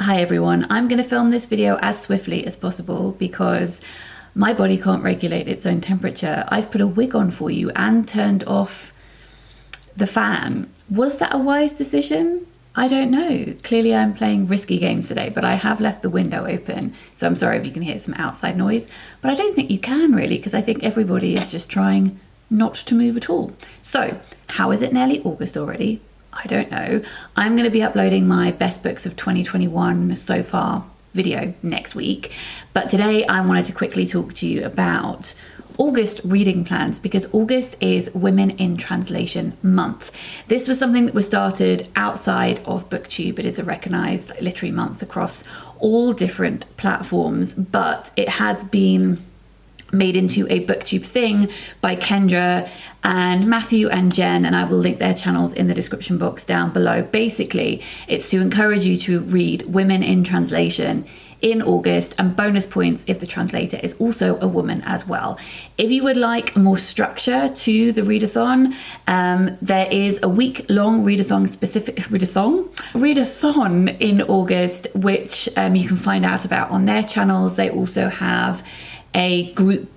Hi everyone, I'm going to film this video as swiftly as possible because my body can't regulate its own temperature. I've put a wig on for you and turned off the fan. Was that a wise decision? I don't know. Clearly I'm playing risky games today, but I have left the window open. So I'm sorry if you can hear some outside noise, but I don't think you can really, because I think everybody is just trying not to move at all. So how is it nearly August already? I don't know. I'm going to be uploading my best books of 2021 so far video next week. But today I wanted to quickly talk to you about August reading plans, because August is Women in Translation Month. This was something that was started outside of BookTube. It is a recognised literary month across all different platforms, but it has been made into a BookTube thing by Kendra and Matthew and Jen, and I will link their channels in the description box down below. Basically, it's to encourage you to read Women in Translation in August, and bonus points if the translator is also a woman as well. If you would like more structure to the readathon, there is a week-long readathon in August, which you can find out about on their channels. They also have a group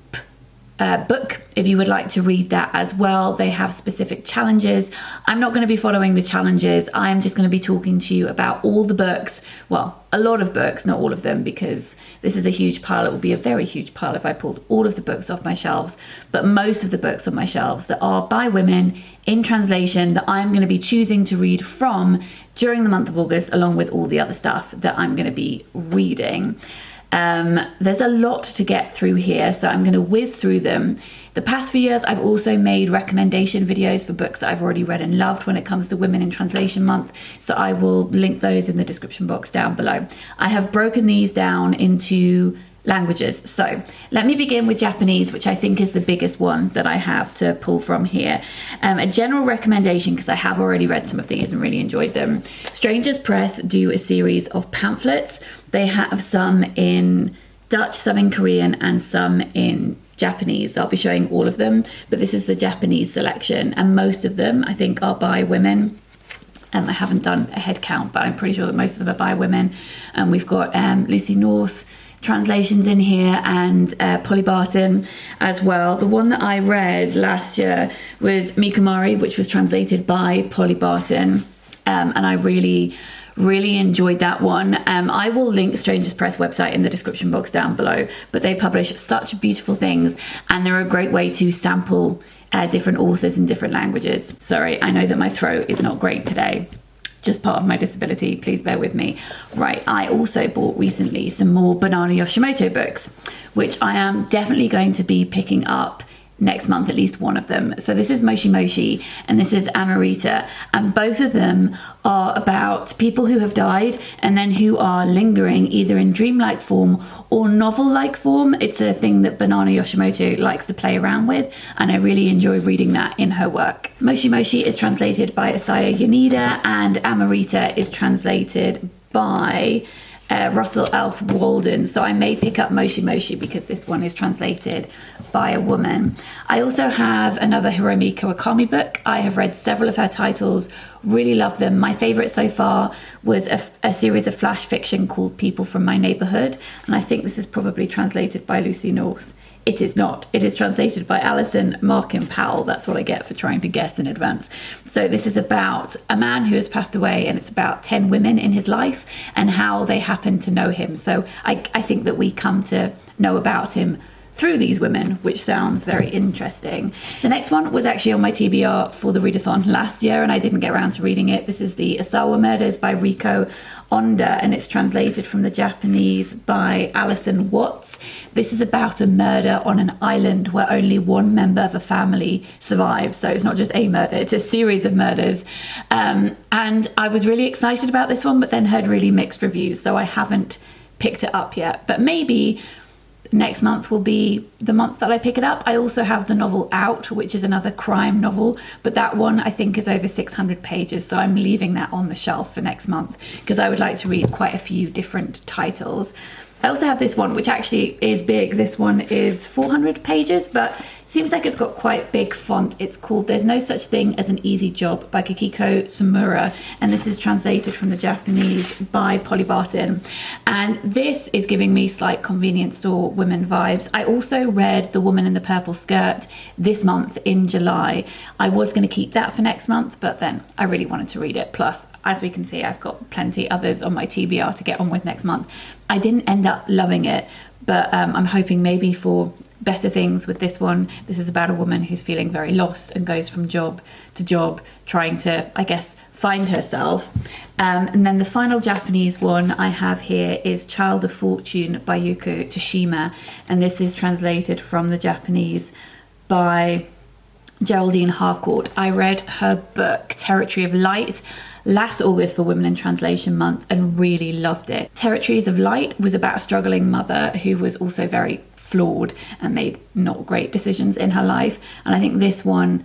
book if you would like to read that as well. They have specific challenges. I'm not going to be following the challenges. I'm just going to be talking to you about all the books, well, a lot of books, not all of them, because this is a huge pile. It would be a very huge pile if I pulled all of the books off my shelves, but most of the books on my shelves that are by women in translation that I'm going to be choosing to read from during the month of August, along with all the other stuff that I'm going to be reading. There's a lot to get through here, so I'm going to whiz through them. The past few years, I've also made recommendation videos for books that I've already read and loved when it comes to Women in Translation Month, so I will link those in the description box down below. I have broken these down into languages. So let me begin with Japanese, which I think is the biggest one that I have to pull from here. A general recommendation, because I have already read some of these and really enjoyed them. Strangers Press do a series of pamphlets. They have some in Dutch, some in Korean, and some in Japanese. I'll be showing all of them, but this is the Japanese selection, and most of them I think are by women. I haven't done a head count, but I'm pretty sure that most of them are by women. And we've got Lucy North translations in here, and Polly Barton as well. The one that I read last year was Mikumari, which was translated by Polly Barton, and I really enjoyed that one. I will link Strangers Press website in the description box down below, but they publish such beautiful things, and they're a great way to sample different authors in different languages. Sorry, I know that my throat is not great today. Just part of my disability, please bear with me. Right, I also bought recently some more Banana Yoshimoto books, which I am definitely going to be picking up next month, at least one of them. So this is Moshi and this is Amrita, and both of them are about people who have died and then who are lingering either in dreamlike form or novel-like form. It's a thing that Banana Yoshimoto likes to play around with, and I really enjoy reading that in her work. Moshi is translated by Asaya Yanida, and Amrita is translated by Russell Elf Walden. So I may pick up Moshi because this one is translated by a woman. I also have another Hiromi Kawakami book. I have read several of her titles, really love them. My favorite so far was a series of flash fiction called People from My Neighborhood, and I think this is probably translated by Lucy North. It is not. It is translated by Alison Markin Powell. That's what I get for trying to guess in advance. So this is about a man who has passed away, and it's about 10 women in his life and how they happen to know him. So I think that we come to know about him through these women, which sounds very interesting. The next one was actually on my TBR for the readathon last year, and I didn't get around to reading it. This is the Aosawa Murders by Rika, Onda, and it's translated from the Japanese by Alison Watts. This is about a murder on an island where only one member of a family survives. So it's not just a murder, it's a series of murders. And I was really excited about this one, but then heard really mixed reviews, so I haven't picked it up yet. But maybe next month will be the month that I pick it up. I also have the novel Out, which is another crime novel, but that one I think is over 600 pages, so I'm leaving that on the shelf for next month because I would like to read quite a few different titles. I also have this one, which actually is big. This one is 400 pages, but seems like it's got quite big font. It's called There's No Such Thing as an Easy Job by Kikuko Tsumura, and this is translated from the Japanese by Polly Barton. And this is giving me slight convenience store women vibes. I also read The Woman in the Purple Skirt this month in July. I was going to keep that for next month, but then I really wanted to read it. Plus, as we can see, I've got plenty others on my TBR to get on with next month. I didn't end up loving it, but I'm hoping maybe for better things with this one. This is about a woman who's feeling very lost and goes from job to job, trying to, I guess, find herself. And then the final Japanese one I have here is Child of Fortune by Yūko Tsushima, and this is translated from the Japanese by Geraldine Harcourt. I read her book Territory of Light last August for Women in Translation Month and really loved it. Territories of Light was about a struggling mother who was also very flawed and made not great decisions in her life. And I think this one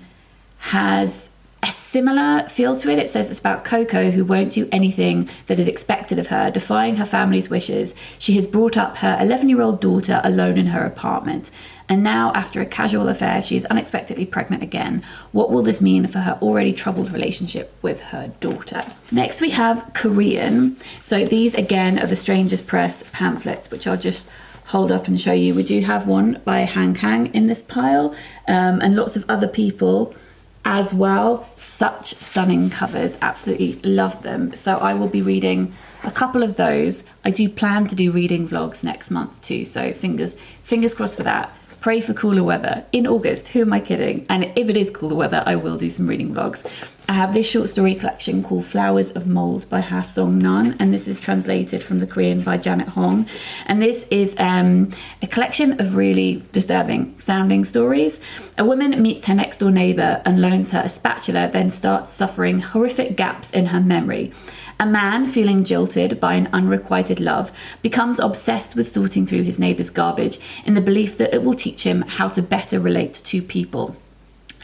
has a similar feel to it. It says it's about Coco, who won't do anything that is expected of her, defying her family's wishes. She has brought up her 11-year-old daughter alone in her apartment. And now, after a casual affair, she is unexpectedly pregnant again. What will this mean for her already troubled relationship with her daughter? Next, we have Korean. So these, again, are the Strangers Press pamphlets, which I'll just hold up and show you. We do have one by Han Kang in this pile, and lots of other people as well. Such stunning covers. Absolutely love them. So I will be reading a couple of those. I do plan to do reading vlogs next month too, so fingers crossed for that. Pray for cooler weather in August. Who am I kidding? And if it is cooler weather, I will do some reading vlogs. I have this short story collection called Flowers of Mold by Seong-nan, and this is translated from the Korean by Janet Hong. And this is a collection of really disturbing sounding stories. A woman meets her next door neighbour and loans her a spatula, then starts suffering horrific gaps in her memory. A man, feeling jilted by an unrequited love, becomes obsessed with sorting through his neighbour's garbage in the belief that it will teach him how to better relate to people.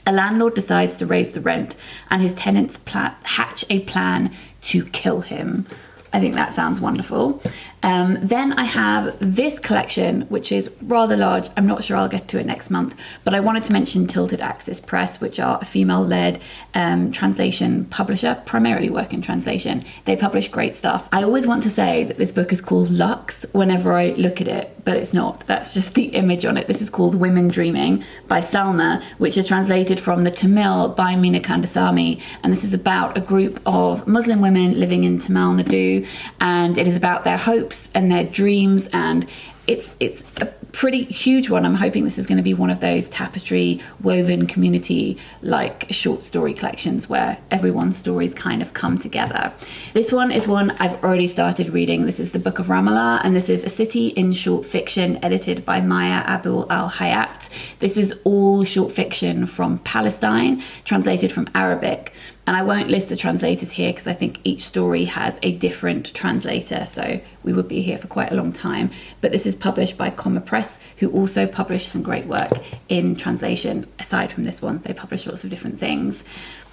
A landlord decides to raise the rent, and his tenants hatch a plan to kill him. I think that sounds wonderful. Then I have this collection, which is rather large. I'm not sure I'll get to it next month, but I wanted to mention Tilted Axis Press, which are a female-led translation publisher, primarily work in translation. They publish great stuff. I always want to say that this book is called Lux whenever I look at it, but it's not. That's just the image on it. This is called Women Dreaming by Salma, which is translated from the Tamil by Meena Kandasamy, and this is about a group of Muslim women living in Tamil Nadu, and it is about their hopes and their dreams, and it's a pretty huge one. I'm hoping this is going to be one of those tapestry woven community like short story collections where everyone's stories kind of come together. This one is one I've already started reading. This is the Book of Ramallah, and this is a city in short fiction edited by Maya Abul Al-Hayat. This is all short fiction from Palestine, translated from Arabic. And I won't list the translators here because I think each story has a different translator, so we would be here for quite a long time. But this is published by Comma Press, who also publish some great work in translation. Aside from this one, they publish lots of different things.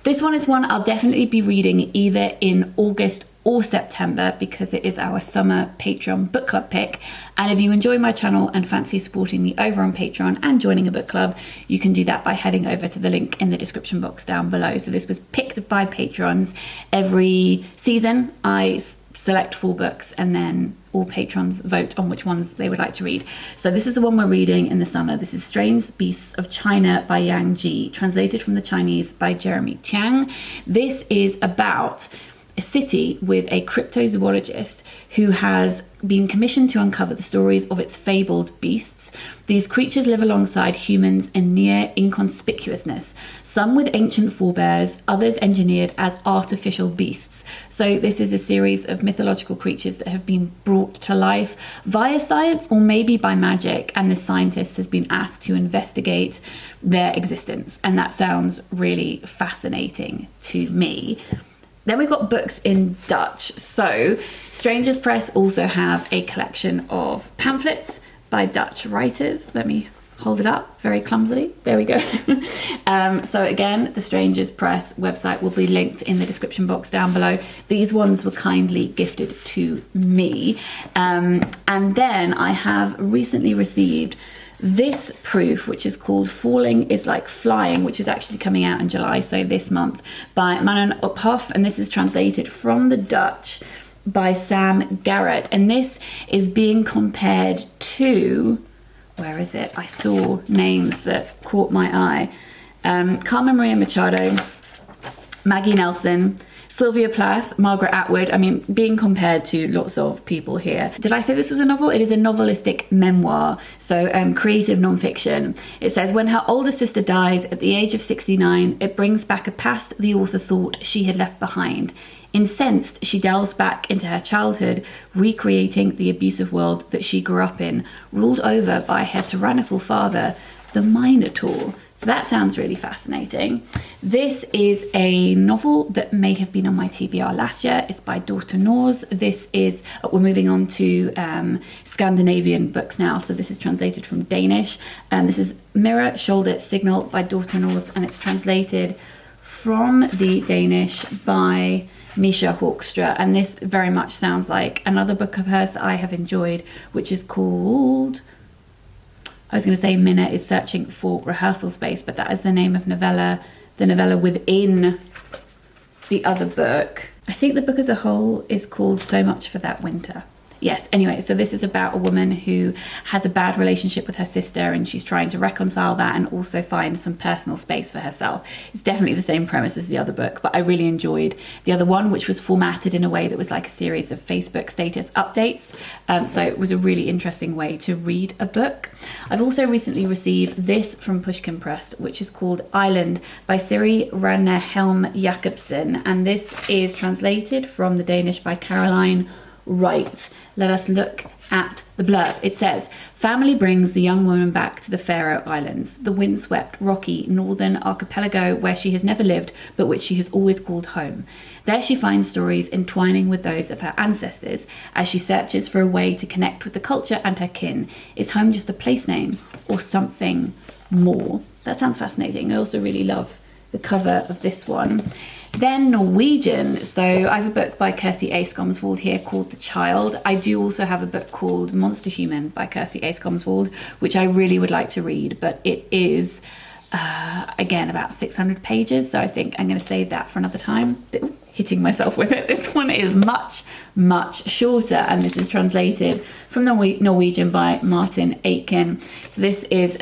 This one is one I'll definitely be reading either in August or September because it is our summer Patreon book club pick. And if you enjoy my channel and fancy supporting me over on Patreon and joining a book club, you can do that by heading over to the link in the description box down below. So this was picked by patrons. Every season I select 4 books and then all patrons vote on which ones they would like to read. So this is the one we're reading in the summer. This is Strange Beasts of China by Yang Ji, translated from the Chinese by Jeremy Tiang. This is about a city with a cryptozoologist who has been commissioned to uncover the stories of its fabled beasts. These creatures live alongside humans in near inconspicuousness, some with ancient forebears, others engineered as artificial beasts. So this is a series of mythological creatures that have been brought to life via science or maybe by magic, and the scientist has been asked to investigate their existence. And that sounds really fascinating to me. Then we've got books in Dutch. So Strangers Press also have a collection of pamphlets by Dutch writers. Let me hold it up very clumsily. There we go. So again, the Strangers Press website will be linked in the description box down below. These ones were kindly gifted to me. And then I have recently received this proof, which is called Falling is Like Flying, which is actually coming out in July, so this month, by Manon Uphoff, and this is translated from the Dutch by Sam Garrett, and this is being compared to, where is it? I saw names that caught my eye. Carmen Maria Machado, Maggie Nelson, Sylvia Plath, Margaret Atwood. I mean, being compared to lots of people here. Did I say this was a novel? It is a novelistic memoir, so creative non-fiction. It says, when her older sister dies at the age of 69, it brings back a past the author thought she had left behind. Incensed, she delves back into her childhood, recreating the abusive world that she grew up in, ruled over by her tyrannical father, the Minotaur. So that sounds really fascinating. This is a novel that may have been on my TBR last year. It's by Dorthe. This is, we're moving on to Scandinavian books now. So this is translated from Danish. This is Mirror, Shoulder, Signal by Dorthe, and it's translated from the Danish by Misha Hawkstra, and this very much sounds like another book of hers that I have enjoyed, which is called, I was going to say Minna is Searching for Rehearsal Space, but that is the name of the novella within the other book. I think the book as a whole is called So Much for That Winter. Yes, anyway, so this is about a woman who has a bad relationship with her sister, and she's trying to reconcile that and also find some personal space for herself. It's definitely the same premise as the other book, but I really enjoyed the other one, which was formatted in a way that was like a series of Facebook status updates. So it was a really interesting way to read a book. I've also recently received this from Pushkin Press, which is called Island by Siri Hjelm Jacobsen, and this is translated from the Danish by Caroline Right. Let us look at the blurb. It says, family brings the young woman back to the Faroe Islands, the windswept, rocky northern archipelago where she has never lived, but which she has always called home. There she finds stories entwining with those of her ancestors as she searches for a way to connect with the culture and her kin. Is home just a place name or something more? That sounds fascinating. I also really love the cover of this one. Then Norwegian. So I have a book by Kirsty A. Skomsvold here called The Child. I do also have a book called Monster Human by Kirsty A. Skomsvold, which I really would like to read, but it is, again, about 600 pages. So I think I'm going to save that for another time. Ooh, hitting myself with it. This one is much, much shorter, and this is translated from Norwegian by Martin Aitken. So this is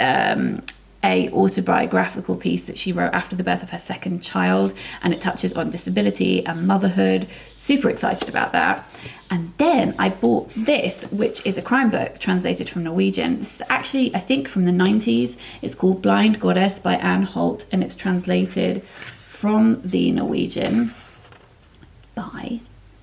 a autobiographical piece that she wrote after the birth of her second child, and it touches on disability and motherhood. Super excited about that. And then I bought this, which is a crime book translated from Norwegian. This is actually, I think, from the 90s. It's called Blind Goddess by Anne Holt, and it's translated from the Norwegian by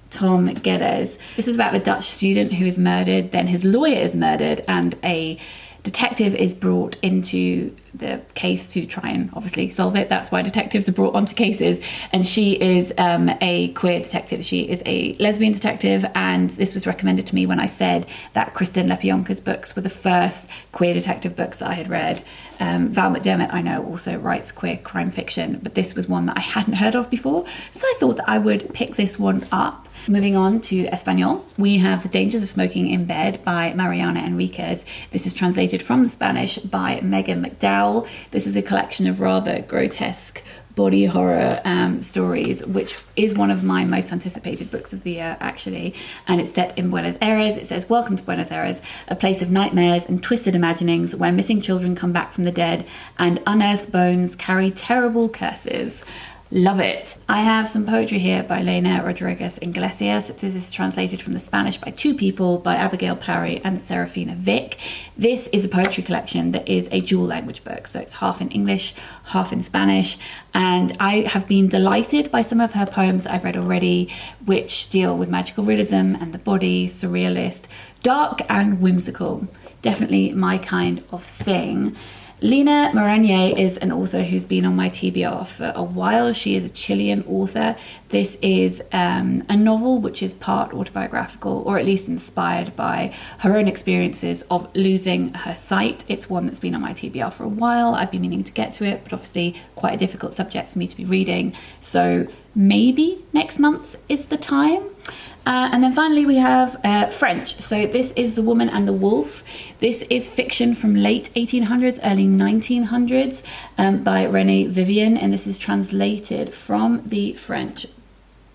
Tom Geddes. This is about a Dutch student who is murdered, then his lawyer is murdered, and a detective is brought into the case to try and obviously solve it. That's why detectives are brought onto cases. And she is a queer detective. She is a lesbian detective. And this was recommended to me when I said that Kristen Lepionka's books were the first queer detective books that I had read. Val McDermott, I know, also writes queer crime fiction, but this was one that I hadn't heard of before. So I thought that I would pick this one up. Moving on to Espanol, we have The Dangers of Smoking in Bed by Mariana Enriquez. This is translated from the Spanish by Megan McDowell. This is a collection of rather grotesque body horror stories, which is one of my most anticipated books of the year, actually. And it's set in Buenos Aires. It says, welcome to Buenos Aires, a place of nightmares and twisted imaginings where missing children come back from the dead and unearthed bones carry terrible curses. Love it. I have some poetry here by Lena Rodriguez Iglesias. This is translated from the Spanish by Two People by Abigail Parry and Serafina Vick. This is a poetry collection that is a dual language book. So it's half in English, half in Spanish. And I have been delighted by some of her poems that I've read already, which deal with magical realism and the body, surrealist, dark and whimsical. Definitely my kind of thing. Lina Moranier is an author who's been on my TBR for a while. She is a Chilean author. This is a novel which is part autobiographical, or at least inspired by her own experiences of losing her sight. It's one that's been on my TBR for a while. I've been meaning to get to it, but obviously quite a difficult subject for me to be reading. So maybe next month is the time. And then finally we have French. So this is The Woman and the Wolf. This is fiction from late 1800s, early 1900s by Renée Vivian, and this is translated from the French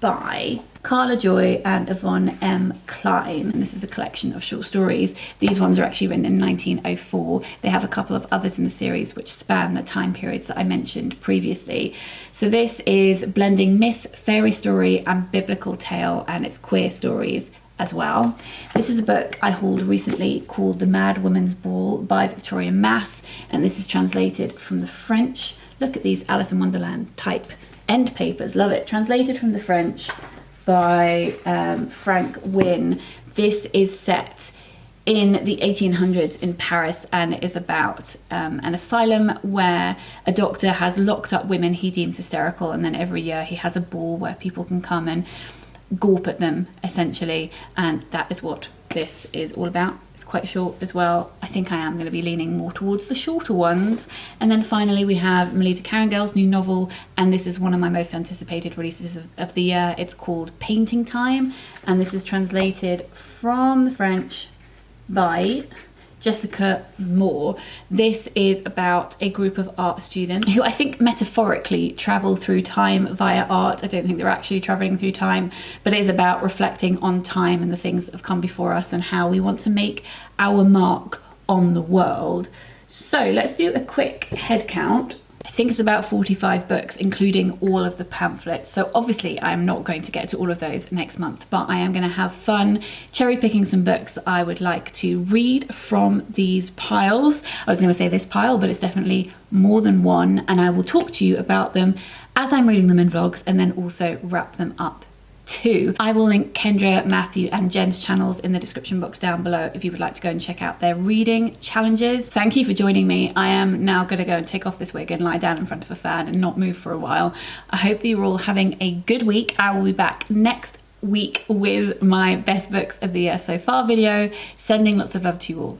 by Carla Joy and Yvonne M. Klein. And this is a collection of short stories. These ones are actually written in 1904. They have a couple of others in the series which span the time periods that I mentioned previously. So this is blending myth, fairy story and biblical tale, and it's queer stories as well. This is a book I hauled recently called The Mad Woman's Ball by Victoria Mass, and this is translated from the French. Look at these Alice in Wonderland type end papers, love it. Translated from the French by Frank Wynne. This is set in the 1800s in Paris, and it is about an asylum where a doctor has locked up women he deems hysterical, and then every year he has a ball where people can come and gawp at them, essentially, and that is what this is all about. It's quite short as well. I think I am going to be leaning more towards the shorter ones. And then finally we have Melita Carangel's new novel, and this is one of my most anticipated releases of the year. It's called Painting Time, and this is translated from the French by Jessica Moore. This is about a group of art students who I think metaphorically travel through time via art. I don't think they're actually traveling through time, but it is about reflecting on time and the things that have come before us and how we want to make our mark on the world. So let's do a quick head count. I think it's about 45 books, including all of the pamphlets. So obviously I'm not going to get to all of those next month, but I am going to have fun cherry picking some books that I would like to read from these piles. I was going to say this pile, but it's definitely more than one, and I will talk to you about them as I'm reading them in vlogs, and then also wrap them up too. I will link Kendra, Matthew and Jen's channels in the description box down below if you would like to go and check out their reading challenges. Thank you for joining me. I am now going to go and take off this wig and lie down in front of a fan and not move for a while. I hope that you're all having a good week. I will be back next week with my best books of the year so far video. Sending lots of love to you all.